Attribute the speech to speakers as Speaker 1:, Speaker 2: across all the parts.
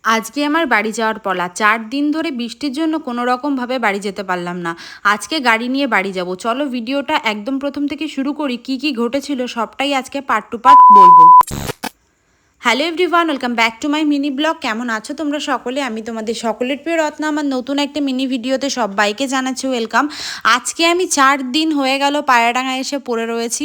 Speaker 1: আজকে আমার বাড়ি যাওয়ার পালা। ৪ দিন ধরে বৃষ্টির জন্য কোনো রকমভাবে বাড়ি যেতে পারলাম না। আজকে গাড়ি নিয়ে বাড়ি যাব। চলো ভিডিওটা একদম প্রথম থেকে শুরু করি। কি কি ঘটেছিল সবটাই আজকে পার্ট টু পার্ট বলবো। Hello everyone, welcome back to my mini blog. কেমন আছো তোমরা সকলে? আমি তোমাদের সকলের প্রিয় রত্না আমার নতুন একটা মিনি ভিডিওতে সবাইকে জানাচ্ছি ওয়েলকাম। আজকে আমি ৪ দিন হয়ে গেল পায়রাডাঙ্গায় এসে পড়ে রয়েছি।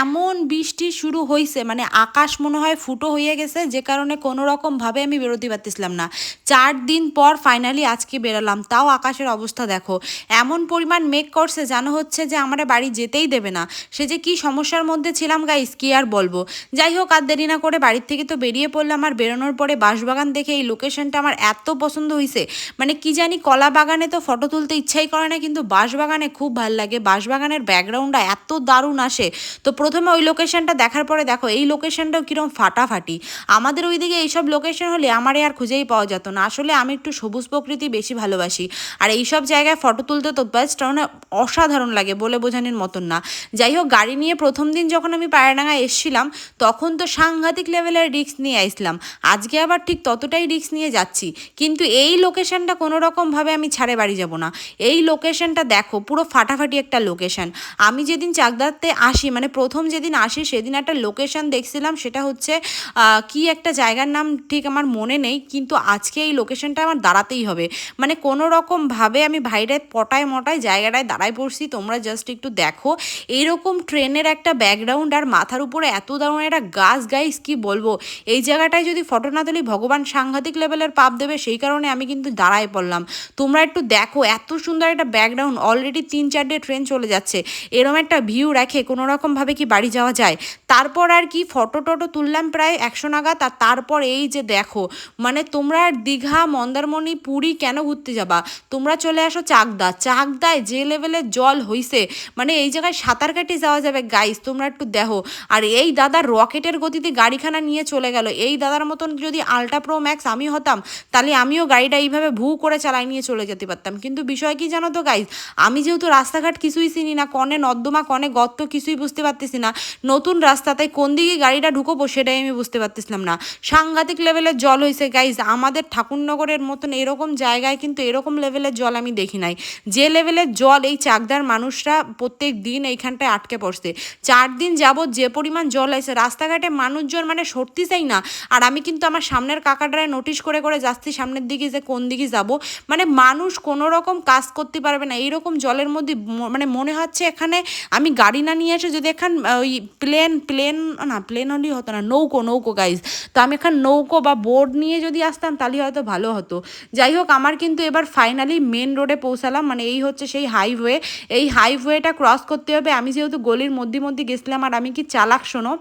Speaker 1: এমন বৃষ্টি শুরু হয়েছে, মানে আকাশ মনে হয় ফুটো হয়ে গেছে, যে কারণে কোনো রকমভাবে আমি বেরোতে পারতেছিলাম না। ৪ দিন পর ফাইনালি আজকে বেরোলাম, তাও আকাশের অবস্থা দেখো। এমন পরিমাণ মেঘ করছে, জানো হচ্ছে যে আমার বাড়ি যেতেই দেবে না। সে যে কি সমস্যার মধ্যে ছিলাম গাইস, কি আর বলবো। যাই হোক, আর দেরি না করে বাড়ির থেকে তো বেরিয়ে পড়লাম। আর বেরোনোর পরে বাঁশবাগান দেখে এই লোকেশনটা আমার এত পছন্দ হয়েছে, মানে কি জানি, কলা বাগানে তো ফটো তুলতে ইচ্ছাই করে না, কিন্তু বাঁশবাগানে খুব ভালো লাগে। বাঁশবাগানের ব্যাকগ্রাউন্ডটা এত দারুণ আসে। তো প্রথমে ওই লোকেশনটা দেখার পরে দেখো এই লোকেশনটাও কিরম ফাটাফাটি। আমাদের ওইদিকে এইসব লোকেশন হলে আমারে আর খুঁজেই পাওয়া যেত না। আসলে আমি একটু সবুজ প্রকৃতি বেশি ভালোবাসি, আর এইসব জায়গায় ফটো তুলতে তো বেস্ট, মানে অসাধারণ লাগে, বলে বোঝানোর মতন না। যাই হোক, গাড়ি নিয়ে প্রথম দিন যখন আমি পায়রাডাঙ্গায় এসেছিলাম তখন তো সাংঘাতিক লেভেলের রিস্ক নিয়ে আসলাম। আজকে আবার ঠিক ততটাই রিস্ক নিয়ে যাচ্ছি, কিন্তু এই লোকেশনটা কোনো রকমভাবে আমি ছাড়ে বাড়ি যাব না। এই লোকেশনটা দেখো, পুরো ফাটাফাটি একটা লোকেশন। আমি যেদিন চাকদাতে আসি, মানে প্রথম যেদিন আসি, সেদিন একটা লোকেশন দেখছিলাম, সেটা হচ্ছে কি একটা জায়গার নাম ঠিক আমার মনে নেই, কিন্তু আজকে এই লোকেশনটা আমার দাঁড়াতেই হবে। মানে কোনো রকমভাবে আমি ভাইরে পটায় মটায় জায়গাটায় দাঁড়ায় পড়ছি। তোমরা জাস্ট একটু দেখো, এইরকম ট্রেনের একটা ব্যাকগ্রাউন্ড আর মাথার উপরে এত দারুণ একটা গাছ, গাইস কি বলবো। এই জায়গাটায় যদি ফটো না তুলি ভগবান সাংঘাতিক লেভেলের পাপ দেবে, সেই কারণে আমি কিন্তু দাঁড়ায় পড়লাম। তোমরা একটু দেখো, এত সুন্দর একটা ব্যাকগ্রাউন্ড, অলরেডি ৩-৪টে ট্রেন চলে যাচ্ছে। এরম একটা ভিউ রেখে কোনো রকমভাবে কি বাড়ি যাওয়া যায়? তারপর আর কি ফটো টটো তুললাম প্রায় ১০০ নাগাদ। আর তারপর এই যে দেখো, মানে তোমরা দীঘা, মন্দারমণি, পুরী কেন ঘুরতে যাবা? তোমরা চলে আসো চাকদা। চাকদায় যে লেভেলের জল হইছে, মানে এই জায়গায় সাঁতার কাটে যাওয়া যাবে গাইস, তোমরা একটু দেখো। আর এই দাদা রকেটের গতিতে গাড়িখানা নিয়ে চলে গেল। এই দাদার মতন যদি আল্ট্রা প্রো ম্যাক্স আমি হতাম, তাহলে আমিও গাড়িটা এইভাবে ভু করে চালাই নিয়ে চলে যেতে পারতাম। কিন্তু বিষয় কি জানো তো গাইস, আমি যেহেতু রাস্তাঘাট কিছুই চিনি না, কনে নর্দমা কনে গর্ত কিছুই বুঝতে পারতেছি না, নতুন রাস্তা, তাই কোন দিকে গাড়িটা ঢুকবো সেটাই আমি বুঝতে পারতেছিলাম না। সাংঘাতিক লেভেলের জল হয়েছে গাইস। আমাদের ঠাকুরনগরের মতন এরকম জায়গায় কিন্তু এরকম লেভেলের জল আমি দেখি নাই। যে লেভেলের জল, এই চাকদার মানুষরা প্রত্যেক দিন এইখানটায় আটকে পড়ছে। ৪ দিন যাবৎ যে পরিমাণ জল আছে, রাস্তাঘাটে মানুষজন মানে সরতে চাই না। আর আমি কিন্তু আমার সামনের কাকাটারে নোটিশ করে করে যাচ্ছি সামনের দিকে, যে কোন দিকে যাব। মানে মানুষ কোনো রকম কাজ করতে পারবে না এইরকম জলের মধ্যে। মানে মনে হচ্ছে এখানে আমি গাড়ি না নিয়ে এসে যদি এখান ওই প্লেন না, প্লেন হলেই হতো না, নৌকো গাইজ। তো আমি এখান নৌকো বা বোর্ড নিয়ে যদি আসতাম তাহলে হয়তো ভালো হতো। যাই হোক, আমার কিন্তু এবার ফাইনালি মেন রোডে পৌঁছালাম, মানে এই হচ্ছে সেই হাইওয়ে। এই হাইওয়েটা ক্রস করতে হবে। আমি যেহেতু গলির মধ্যে মধ্যে গেছিলাম, আর আমি কি চালাক শোনো,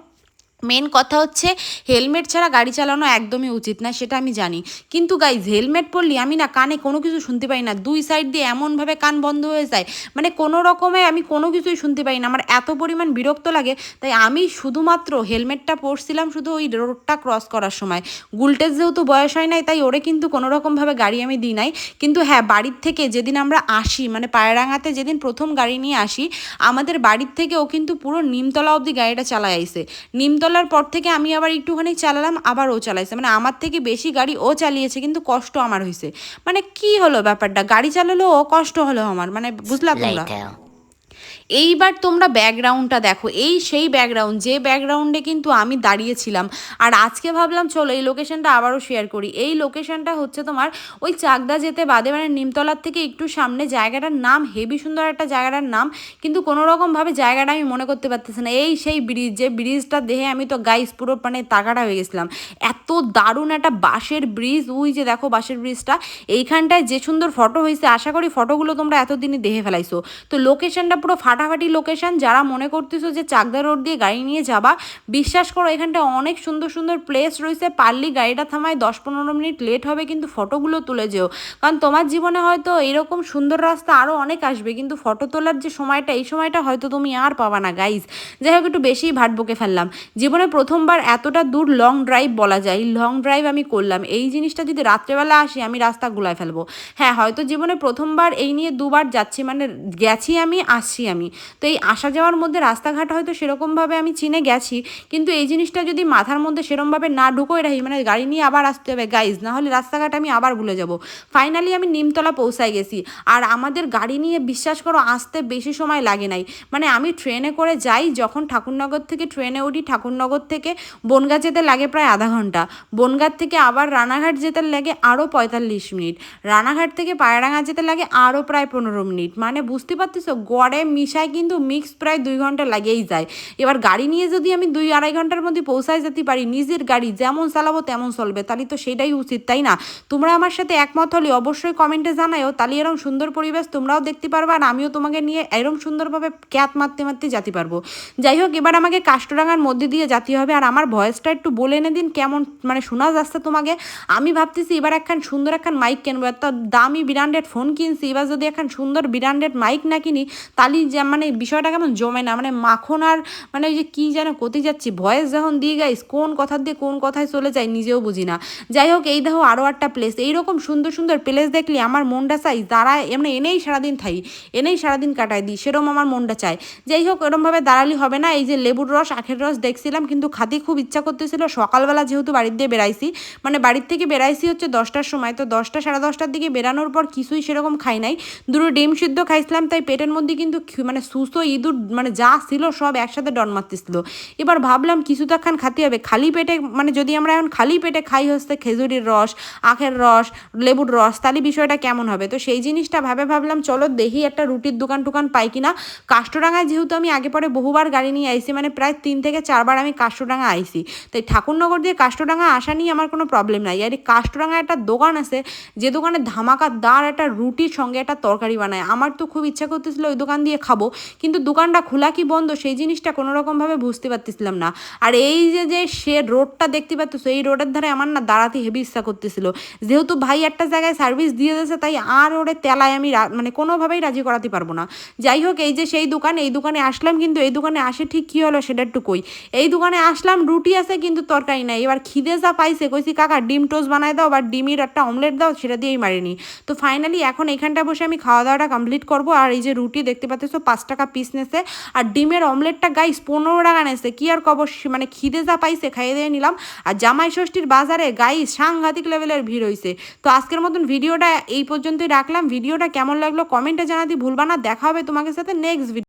Speaker 1: মেন কথা হচ্ছে হেলমেট ছাড়া গাড়ি চালানো একদমই উচিত না, সেটা আমি জানি। কিন্তু গাইজ, হেলমেট পরলে আমি না কানে কোনো কিছু শুনতে পাই না। দুই সাইড দিয়ে এমনভাবে কান বন্ধ হয়ে যায়, মানে কোনো রকমে আমি কোনো কিছুই শুনতে পাই না। আমার এত পরিমাণ বিরক্ত লাগে, তাই আমি শুধুমাত্র হেলমেটটা পরছিলাম শুধু ওই রোডটা ক্রস করার সময়। গুলটেজ যেহেতু বয়স হয় নাই, তাই ওরে কিন্তু কোনো রকমভাবে গাড়ি আমি দিই নাই। কিন্তু হ্যাঁ, বাড়ির থেকে যেদিন আমরা আসি, মানে পায়রাডাঙ্গাতে যেদিন প্রথম গাড়ি নিয়ে আসি, আমাদের বাড়ির থেকে ও কিন্তু পুরো নিমতলা অবধি গাড়িটা চালায় আইছে। নিমতলার পর থেকে আমি আবার একটুখানি চালালাম, আবার ও চালাইছে। মানে আমার থেকে বেশি গাড়ি ও চালিয়েছে, কিন্তু কষ্ট আমার হয়েছে। মানে কি হলো ব্যাপারটা, গাড়ি চালালো ও, কষ্ট হলো আমার, মানে বুঝলা তোমরা? এইবার তোমরা ব্যাকগ্রাউন্ডটা দেখো, এই সেই ব্যাকগ্রাউন্ড, যে ব্যাকগ্রাউন্ডে কিন্তু আমি দাঁড়িয়েছিলাম। আর আজকে ভাবলাম চলো এই লোকেশনটা আবারও শেয়ার করি। এই লোকেশনটা হচ্ছে তোমার ওই চাকদা যেতে বাদে, মানে নিমতলার থেকে একটু সামনে। জায়গাটার নাম হেভি সুন্দর একটা জায়গাটার নাম, কিন্তু কোনো রকমভাবে জায়গাটা আমি মনে করতে পারতেছি না। এই সেই ব্রিজ, যে ব্রিজটা দেখে আমি তো গাইস পুরো মানে তাগাড়া হয়ে গেছিলাম। এত দারুণ একটা বাঁশের ব্রিজ, ওই যে দেখো বাঁশের ব্রিজটা। এইখানটায় যে সুন্দর ফটো হয়েছে, আশা করি ফটোগুলো তোমরা এতদিনই দেখে ফেলাইছো। তো লোকেশনটা পুরো ফাটাফাটি লোকেশন। যারা মনে করতেছো যে চাকদা রোড দিয়ে গাড়ি নিয়ে যাবা, বিশ্বাস করো এখানটা অনেক সুন্দর সুন্দর প্লেস রয়েছে। পারলি গাড়িটা থামায় ১০-১৫ মিনিট লেট হবে, কিন্তু ফটোগুলো তুলে যেও। কারণ তোমার জীবনে হয়তো এরকম সুন্দর রাস্তা আরও অনেক আসবে, কিন্তু ফটো তোলার যে সময়টা, এই সময়টা হয়তো তুমি আর পাবা না গাইজ। যাই হোক, একটু বেশিই ভাট বকে ফেললাম। জীবনে প্রথমবার এতটা দূর লং ড্রাইভ বলা যায়, লং ড্রাইভ আমি করলাম। এই জিনিসটা যদি রাত্রেবেলা আসি, আমি রাস্তা গুলায় ফেলবো। হ্যাঁ, হয়তো জীবনে প্রথমবার এই নিয়ে দুবার যাচ্ছি, মানে গেছি আমি, আসছি আমি, পারিনি। তো এই আসা যাওয়ার মধ্যে রাস্তাঘাট হয়তো সেরকমভাবে আমি চিনে গেছি, কিন্তু এই জিনিসটা যদি মাথার মধ্যে সেরকমভাবে না ঢুকোয় রাখি, মানে গাড়ি নিয়ে আবার আসতে হবে গাইজ, না হলে রাস্তাঘাট আমি আবার ভুলে যাব। ফাইনালি আমি নিমতলা পৌঁছায় গেছি। আর আমাদের গাড়ি নিয়ে বিশ্বাস করো আসতে বেশি সময় লাগে নাই। মানে আমি ট্রেনে করে যাই, যখন ঠাকুরনগর থেকে ট্রেনে উঠি, ঠাকুরনগর থেকে বনগাঁ যেতে লাগে প্রায় আধা ঘন্টা, বনগাঁ থেকে আবার রানাঘাট যেতে লাগে আরও 45 মিনিট, রানাঘাট থেকে পায়রাঙ্গা যেতে লাগে আরও প্রায় 15 মিনিট। মানে বুঝতে পারতেছো, গড়ে মিশায় কিন্তু মিক্স প্রায় 2 ঘন্টা লাগেই যায়। এবার গাড়ি নিয়ে যদি আমি 2-2.5 ঘন্টার মধ্যে পৌঁছায় যেতে পারি, নিজের গাড়ি যেমন চালাবো তেমন চলবে, তাহলে তো সেটাই উচিত, তাই না? তোমরা আমার সাথে একমত হলে অবশ্যই কমেন্টে জানাও, তাহলে এরকম সুন্দর পরিবেশ তোমরাও দেখতে পারবে, আর আমিও তোমাকে নিয়ে এরকম সুন্দরভাবে ক্যাত মারতে মারতে যেতে পারবো। যাই হোক, এবার আমাকে কাষ্টরাঙ্গার মধ্যে দিয়ে যেতে হবে। আর আমার ভয়েসটা একটু বলে এনে দিন, কেমন মানে শোনা যাচ্ছে তোমাকে? আমি ভাবতেছি এবার একখান সুন্দর একখান মাইক কিনবো, এত দামি ব্র্যান্ডেড ফোন কিনছি, এবার যদি একখান সুন্দর ব্র্যান্ডেড মাইক না কিনি, তাহলে যে মানে বিষয়টা কেমন জমে না, মানে মাখন আর মানে ওই যে কী যেন কোথায় যাচ্ছি, ভয়েস যখন দিয়ে গাইস কোন কথা দিয়ে কোন কথায় চলে যায় নিজেও বুঝি না। যাই হোক, এই দেখো আরও একটা প্লেস, এইরকম সুন্দর সুন্দর প্লেস দেখলে আমার মনটা চাই যারা এমনি এনেই সারাদিন থাই, এনেই সারাদিন কাটাই দিই, সেরকম আমার মনটা চায়। যাই হোক, এরমভাবে দাঁড়ালি হবে না। এই যে লেবুর রস, আখের রস দেখছিলাম, কিন্তু খাতে খুব ইচ্ছা করতেছিল। সকালবেলা যেহেতু বাড়ির দিয়ে বেরাইছি, মানে বাড়ির থেকে বেরাইছি হচ্ছে 10টার সময়, তো 10টা সাড়ে 10টার দিকে বেরানোর পর কিছুই সেরকম খাই নাই, দুটো ডিম সিদ্ধ খাইছিলাম, তাই পেটের মধ্যে কিন্তু মানে সুস্থ ইঁদুর মানে যা ছিল সব একসাথে ডন মারতেছিল। এবার ভাবলাম কিছু তো একখান খাতে হবে খালি পেটে, মানে যদি আমরা এখন খালি পেটে খাই হচ্ছে খেজুরির রস, আখের রস, লেবুর রস, তাহলে বিষয়টা কেমন হবে? তো সেই জিনিসটা ভাবলাম চলো দেখি একটা রুটির দোকান টোকান পাই কিনা। কাষ্টরাঙ্গায় যেহেতু আমি আগে পরে বহুবার গাড়ি নিয়ে আইছি, মানে প্রায় 3 থেকে 4বার আমি কাষ্টরাঙ্গা আইছি, তাই ঠাকুরনগর দিয়ে কাষ্টরাঙ্গা আসা নিয়ে আমার কোনো প্রবলেম নাই। আর এই কাষ্টরাঙ্গায় একটা দোকান আছে, যে দোকানে ধামাকাদার একটা রুটির সঙ্গে একটা তরকারি বানায়। আমার তো খুব ইচ্ছা করতেছিল ওই দোকান দিয়ে খাবো, কিন্তু দোকানটা খোলা কি বন্ধ সেই জিনিসটা কোনো রকমভাবে বুঝতে পারতেছিলাম না। আর এই যে সে রোডটা দেখতে পাচ্ছ, এই রোডের ধারে আমার না দাঁড়াতে হেভি ইচ্ছা করতেছিল, যেহেতু ভাই একটা জায়গায় সার্ভিস দিয়ে দিয়েছে, তাই আর ওরে তেলায় আমি মানে কোনোভাবেই রাজি করাতে পারবো না। যাই হোক, এই যে সেই দোকান, এই দোকানে আসলাম, কিন্তু এই দোকানে আসে ঠিক কী হলো সেটা একটু কই। এই দোকানে আসলাম, রুটি আছে কিন্তু তরকারি নাই। এবার খিদে যা পাইছে, কইছি কাকা ডিম টোস্ট বানায় দাও বা ডিমের একটা অমলেট দাও, সেটা দিয়েই মারিনি। তো ফাইনালি এখন এখানটা বসে আমি খাওয়া দাওয়াটা কমপ্লিট করবো। আর এই যে রুটি দেখতে পাচ্ছ 5 টাকা পিস নেছে, আর ডিমের অমলেটটা গাইস 15 টাকা নেছে। কি আর কব, মানে খিদে যা পাইছে খাইয়ে দিয়ে নিলাম। আর জামাই ষষ্ঠীর বাজারে গাইস সাংঘাতিক লেভেলের ভিড় হয়েছে। তো আজকের মতন ভিডিওটা এই পর্যন্তই রাখলাম। ভিডিওটা কেমন লাগলো কমেন্টে জানাতে ভুলবা না। দেখা হবে তোমাদের সাথে নেক্সট ভিডিও।